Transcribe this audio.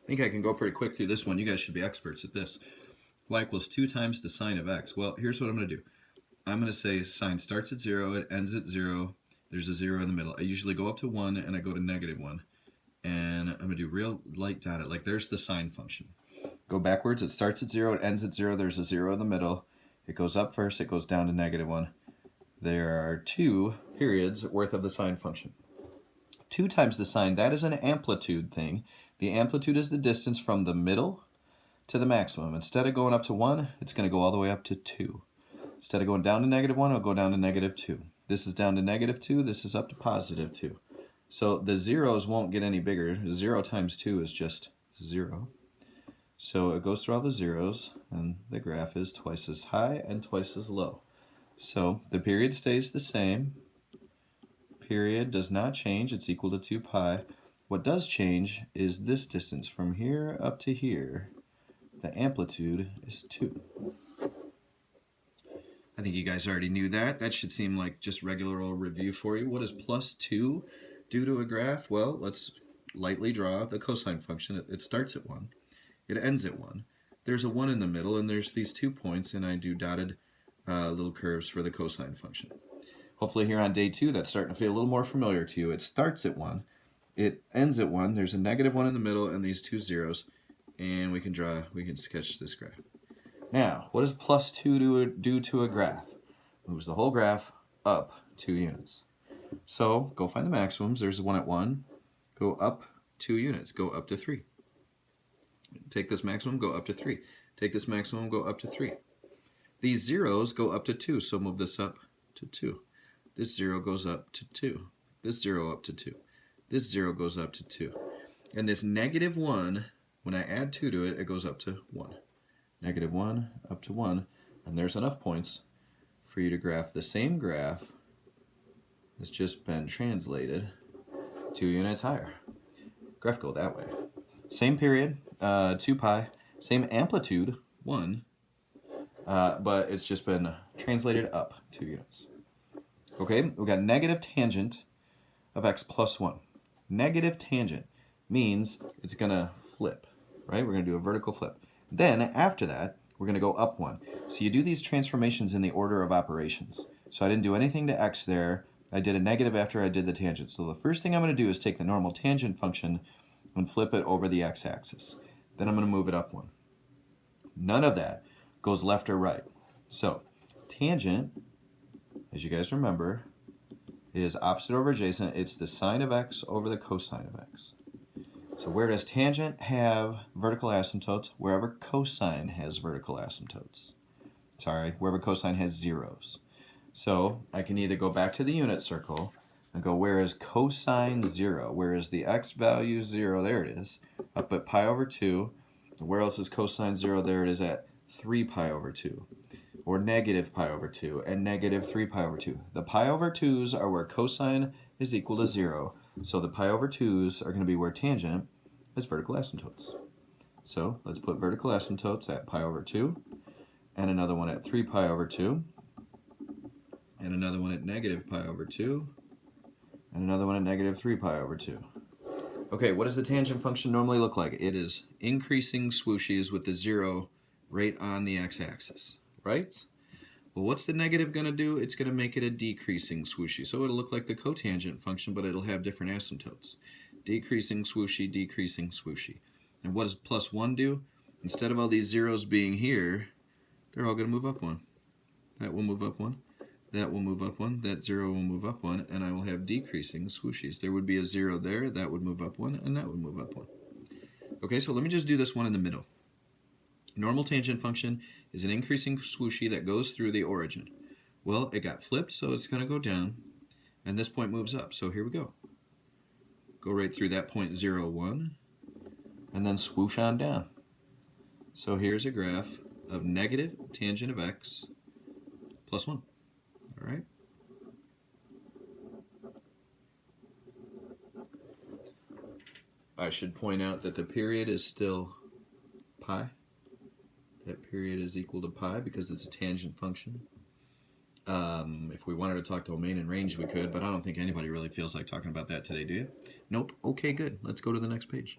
I think I can go pretty quick through this one. You guys should be experts at this. Y equals 2 times the sine of x. Well, here's what I'm going to do. I'm going to say sine starts at 0, it ends at 0. There's a 0 in the middle. I usually go up to 1 and I go to -1. And I'm going to do real light dotted. Like there's the sine function. Go backwards. It starts at 0, it ends at 0. There's a 0 in the middle. It goes up first, it goes down to -1. There are 2 periods worth of the sine function. 2 times the sine, that is an amplitude thing. The amplitude is the distance from the middle to the maximum. Instead of going up to 1, it's going to go all the way up to 2. Instead of going down to -1, it'll go down to -2. This is down to -2, this is up to +2. So the zeros won't get any bigger. 0 times 2 is just 0. So it goes through all the zeros, and the graph is twice as high and twice as low. So the period stays the same. Period does not change, it's equal to 2 pi. What does change is this distance from here up to here. The amplitude is 2. I think you guys already knew that. That should seem like just regular old review for you. What does +2 do to a graph? Well, let's lightly draw the cosine function. It starts at 1. It ends at 1. There's a 1 in the middle, and there's these 2 points, and I do dotted little curves for the cosine function. Hopefully here on day 2, that's starting to feel a little more familiar to you. It starts at 1. It ends at 1. There's a -1 in the middle and these 2 zeros. And we can sketch this graph. Now, what does +2 do to a graph? Moves the whole graph up 2 units. So go find the maximums. There's 1 at 1. Go up 2 units. Go up to 3. Take this maximum, go up to 3. Take this maximum, go up to 3. These zeros go up to 2, so move this up to 2. This 0 goes up to 2. This 0 up to 2. This 0 goes up to 2. And this -1, when I add 2 to it, it goes up to 1. -1 up to 1. And there's enough points for you to graph the same graph that's just been translated 2 units higher. Graph go that way. Same period, 2 pi. Same amplitude, 1. But it's just been translated up 2 units. Okay, we've got negative tangent of x plus 1. Negative tangent means it's going to flip, right? We're going to do a vertical flip. Then, after that, we're going to go up 1. So you do these transformations in the order of operations. So I didn't do anything to x there. I did a negative after I did the tangent. So the first thing I'm going to do is take the normal tangent function and flip it over the x-axis. Then I'm going to move it up 1. None of that goes left or right. So tangent, as you guys remember, is opposite over adjacent. It's the sine of x over the cosine of x. So where does tangent have vertical asymptotes? Wherever cosine has vertical asymptotes. Sorry, wherever cosine has zeros. So I can either go back to the unit circle and go, where is cosine 0? Where is the x value 0? There it is. Up at pi over 2. Where else is cosine 0? There it is at 3 pi over 2. Or negative pi over 2 and negative 3 pi over 2. The pi over 2's are where cosine is equal to 0. So the pi over 2's are going to be where tangent is vertical asymptotes. So let's put vertical asymptotes at pi over 2, and another one at 3 pi over 2, and another one at negative pi over 2, and another one at negative 3 pi over 2. Okay, what does the tangent function normally look like? It is increasing swooshes with the 0 right on the x-axis, right? Well, what's the negative going to do? It's going to make it a decreasing swooshy. So it'll look like the cotangent function, but it'll have different asymptotes. Decreasing swooshy, decreasing swooshy. And what does plus 1 do? Instead of all these zeros being here, they're all going to move up 1. That will move up 1. That will move up 1. That 0 will move up 1. And I will have decreasing swooshies. There would be a 0 there. That would move up 1. And that would move up 1. Okay, so let me just do this one in the middle. Normal tangent function is an increasing swooshy that goes through the origin. Well, it got flipped, so it's going to go down, and this point moves up. So here we go. Go right through that point 0, 1, and then swoosh on down. So here's a graph of negative tangent of x plus 1. All right? I should point out that the period is still pi. That period is equal to pi because it's a tangent function. If we wanted to talk domain and range, we could, but I don't think anybody really feels like talking about that today, do you? Nope. Okay, good. Let's go to the next page.